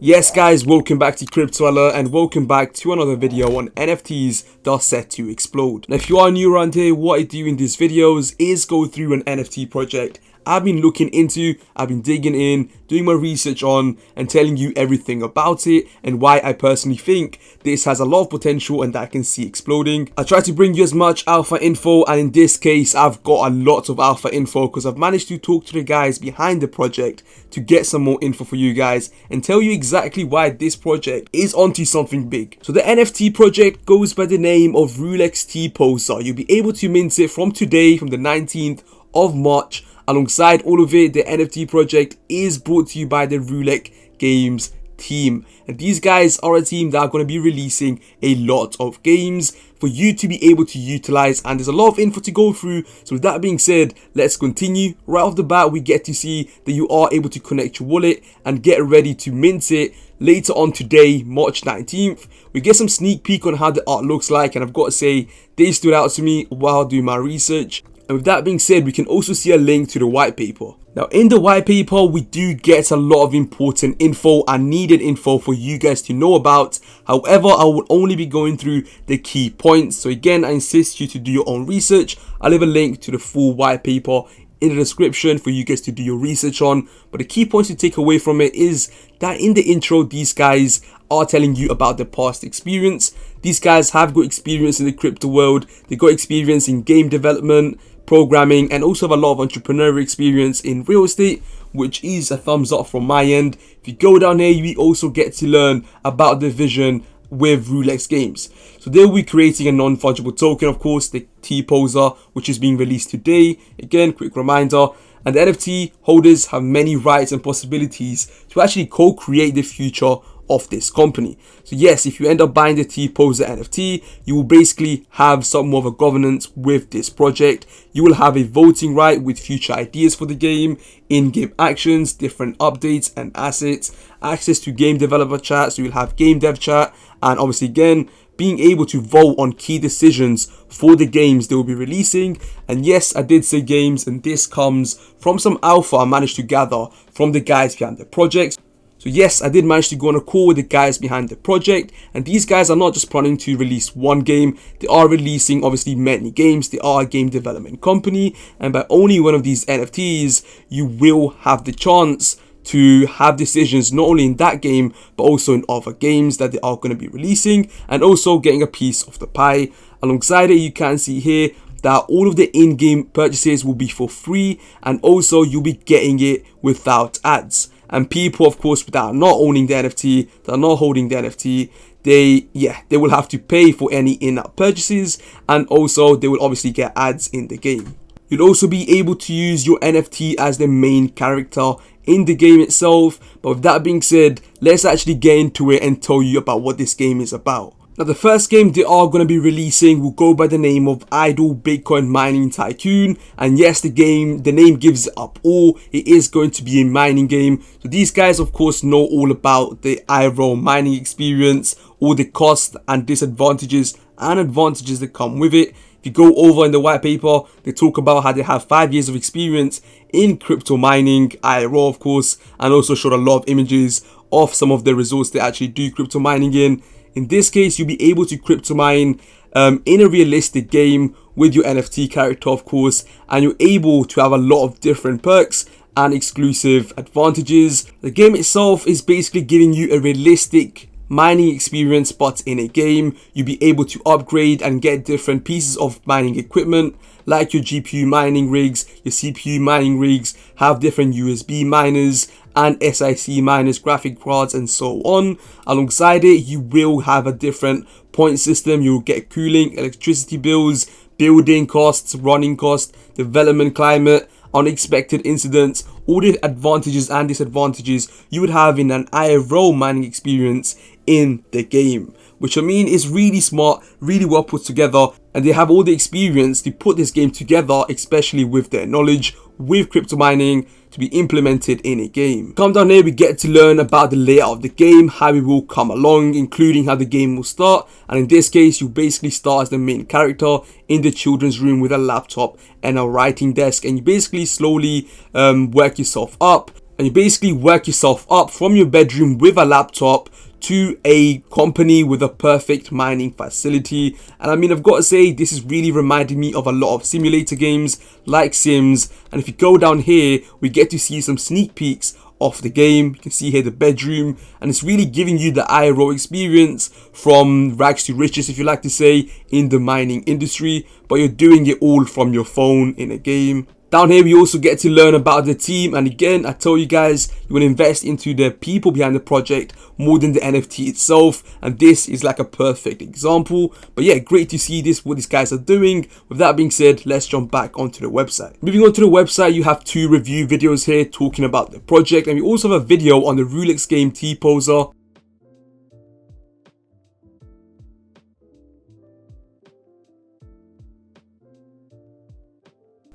Yes guys, welcome back to Crypto Alert and welcome back to another video on NFTs that are set to explode. Now if you are new around here, what I do in these videos is go through an NFT project I've been looking into, I've been digging in, doing my research on, and telling you everything about it and why I personally think this has a lot of potential and that I can see exploding. I try to bring you as much alpha info, and in this case I've got a lot of alpha info because I've managed to talk to the guys behind the project to get some more info for you guys and tell you exactly why this project is onto something big. So the NFT project goes by the name of Ruleks T-Poser. You'll be able to mint it from today, from the 19th of March. Alongside all of it, the NFT project is brought to you by the Ruleks Games team. And these guys are a team that are going to be releasing a lot of games for you to be able to utilize, and there's a lot of info to go through. So with that being said, let's continue. Right off the bat, we get to see that you are able to connect your wallet and get ready to mint it later on today, March 19th. We get some sneak peek on how the art looks like, and I've got to say, they stood out to me while doing my research. And with that being said, we can also see a link to the white paper. Now in the white paper, we do get a lot of important info and needed info for you guys to know about. However, I will only be going through the key points. So again, I insist you to do your own research. I'll leave a link to the full white paper in the description for you guys to do your research on. But the key points to take away from it is that in the intro, these guys are telling you about their past experience. These guys have got experience in the crypto world. They got experience in game development, programming, and also have a lot of entrepreneurial experience in real estate, which is a thumbs up from my end. If you go down here, we also get to learn about the vision with Ruleks Games. So they'll be creating a non-fungible token, of course, the T-Poser, which is being released today. Again, quick reminder. And the NFT holders have many rights and possibilities to actually co-create the future of this company. So yes, if you end up buying the T-Poser NFT, you will basically have some more of a governance with this project. You will have a voting right with future ideas for the game, in-game actions, different updates and assets, access to game developer chat, so you'll have game dev chat, and obviously again, being able to vote on key decisions for the games they will be releasing. And yes, I did say games, and this comes from some alpha I managed to gather from the guys behind the project. So yes, I did manage to go on a call with the guys behind the project, and these guys are not just planning to release one game. They are releasing obviously many games. They are a game development company, and by owning one of these NFTs, you will have the chance to have decisions not only in that game but also in other games that they are going to be releasing, and also getting a piece of the pie. Alongside it, you can see here that all of the in-game purchases will be for free, and also you'll be getting it without ads. And people, of course, that are not owning the NFT, that are not holding the NFT, they will have to pay for any in-app purchases, and also they will obviously get ads in the game. You'll also be able to use your NFT as the main character in the game itself. But with that being said, let's actually get into it and tell you about what this game is about. Now the first game they are going to be releasing will go by the name of Idle Bitcoin Mining Tycoon, and yes, the name gives it up all. It is going to be a mining game. So these guys of course know all about the IRL mining experience, all the costs and disadvantages and advantages that come with it. If you go over in the white paper, they talk about how they have 5 years of experience in crypto mining, IRL of course, and also showed a lot of images of some of the resorts they actually do crypto mining in. In this case, you'll be able to crypto mine in a realistic game with your NFT character, of course, and you're able to have a lot of different perks and exclusive advantages. The game itself is basically giving you a realistic mining experience, but in a game. You'll be able to upgrade and get different pieces of mining equipment, like your GPU mining rigs, your CPU mining rigs, have different USB miners and SiC miners, graphic cards, and so on. Alongside it, you will have a different point system. You'll get cooling, electricity bills, building costs, running costs, development climate, unexpected incidents, all the advantages and disadvantages you would have in an IRL mining experience in the game, which I mean is really smart, really well put together, and they have all the experience to put this game together, especially with their knowledge with crypto mining to be implemented in a game. Come down here, we get to learn about the layout of the game, how it will come along, including how the game will start. And in this case, you basically start as the main character in the children's room with a laptop and a writing desk, and you basically slowly work yourself up. and you basically work yourself up from your bedroom with a laptop to a company with a perfect mining facility. And I mean, I've got to say, this is really reminding me of a lot of simulator games like Sims. And if you go down here, we get to see some sneak peeks of the game. You can see here the bedroom, and it's really giving you the IRL experience from rags to riches, if you like to say, in the mining industry, but you're doing it all from your phone in a game. Down here, we also get to learn about the team, and again, I told you guys, you want to invest into the people behind the project more than the NFT itself, and this is like a perfect example. But yeah, great to see what these guys are doing. With that being said, let's jump back onto the website. Moving on to the website, you have 2 review videos here talking about the project, and we also have a video on the Ruleks game T-Poser.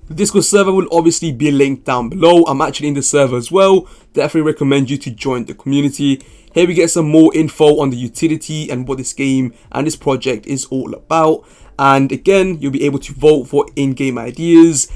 The Discord server will obviously be linked down below. I'm actually in the server as well. Definitely recommend you to join the community. Here we get some more info on the utility and what this game and this project is all about. And again, you'll be able to vote for in-game ideas,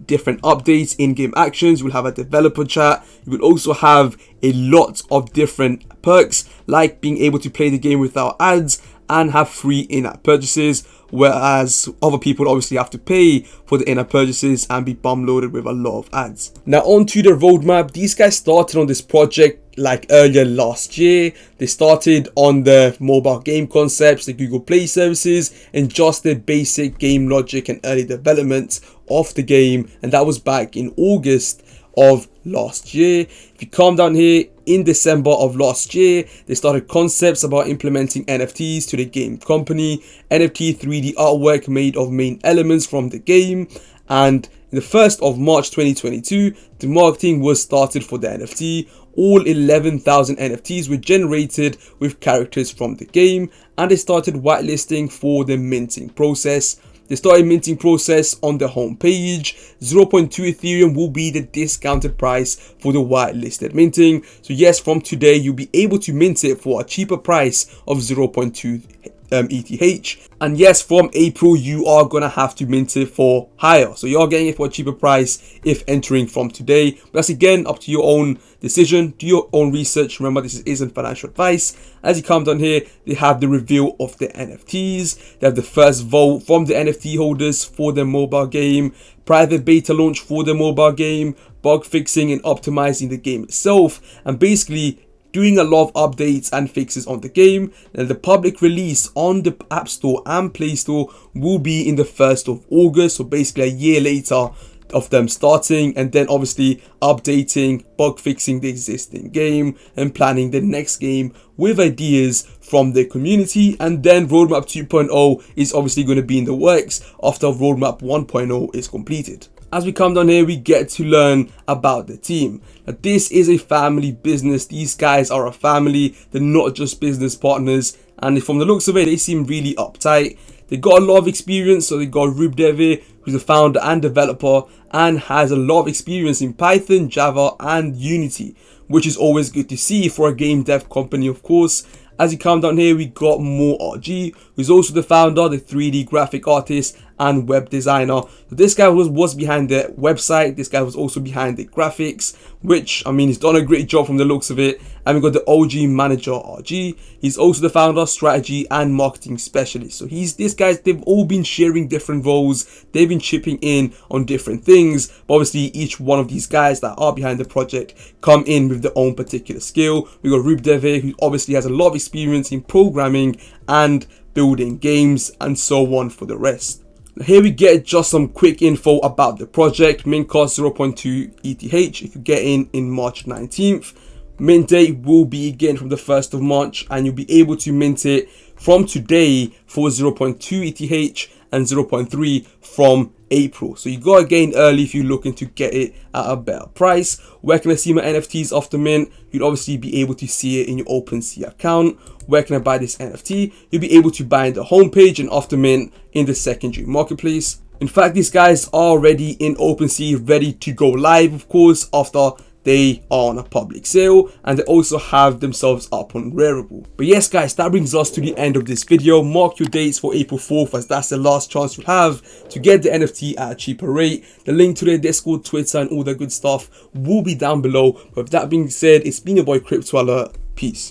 different updates, in-game actions. You'll have a developer chat. You will also have a lot of different perks, like being able to play the game without ads and have free in-app purchases, whereas other people obviously have to pay for the in-app purchases and be bum loaded with a lot of ads. Now onto the roadmap. These guys started on this project like earlier last year. They started on the mobile game concepts, the Google Play services, and just the basic game logic and early development of the game, and that was back in August of last year. If you come down here, in December of last year, they started concepts about implementing NFTs to the game company, NFT 3D artwork made of main elements from the game, and in the 1st of March 2022, the marketing was started for the NFT. All 11,000 NFTs were generated with characters from the game, and they started whitelisting for the minting process. They started minting process on the home page. 0.2 Ethereum will be the discounted price for the whitelisted minting. So yes, from today, you'll be able to mint it for a cheaper price of 0.2 ETH. And yes, from April, you are going to have to mint it for higher. So you are getting it for a cheaper price if entering from today. But that's again up to your own decision. Do your own research. Remember, this isn't financial advice. As you come down here, they have the reveal of the NFTs. They have the first vote from the NFT holders for the mobile game. Private beta launch for the mobile game. Bug fixing and optimizing the game itself. And basically doing a lot of updates and fixes on the game. And the public release on the App Store and Play Store will be in the 1st of August. So basically a year later of them starting, and then obviously updating, bug fixing the existing game and planning the next game with ideas from the community. And then roadmap 2.0 is obviously going to be in the works after roadmap 1.0 is completed. As we come down here, we get to learn about the team. Now, this is a family business. These guys are a family. They're not just business partners. And from the looks of it, they seem really uptight. They got a lot of experience. So they got Ruleks, who's the founder and developer and has a lot of experience in Python, Java, and Unity, which is always good to see for a game dev company, of course. As you come down here, we got More RG, who's also the founder, the 3D graphic artist, and web designer. So this guy was behind the website. This guy was also behind the graphics, which, I mean, he's done a great job from the looks of it. And we got the OG manager, RG. He's also the founder, strategy, and marketing specialist. So these guys, they've all been sharing different roles. They've been chipping in on different things. But obviously, each one of these guys that are behind the project come in with their own particular skill. We got Ruleks, who obviously has a lot of experience in programming and building games, and so on for the rest. Here we get just some quick info about the project. Mint cost 0.2 ETH if you get in March 19th. Mint date will be again from the 1st of March, and you'll be able to mint it from today for 0.2 ETH and 0.3 from April. So you gotta get in early if you're looking to get it at a better price. Where can I see my NFTs after mint? You'd obviously be able to see it in your OpenCV account. Where can I buy this NFT? You'll be able to buy in the homepage and after mint in the secondary marketplace. In fact, these guys are already in OpenCV, ready to go live, of course, after they are on a public sale, and they also have themselves up on Rarible. But yes guys, that brings us to the end of this video. Mark your dates for April 4th, as that's the last chance you have to get the NFT at a cheaper rate. The link to their Discord, Twitter, and all that good stuff will be down below. But with that being said, it's been your boy Crypto Alert. Peace.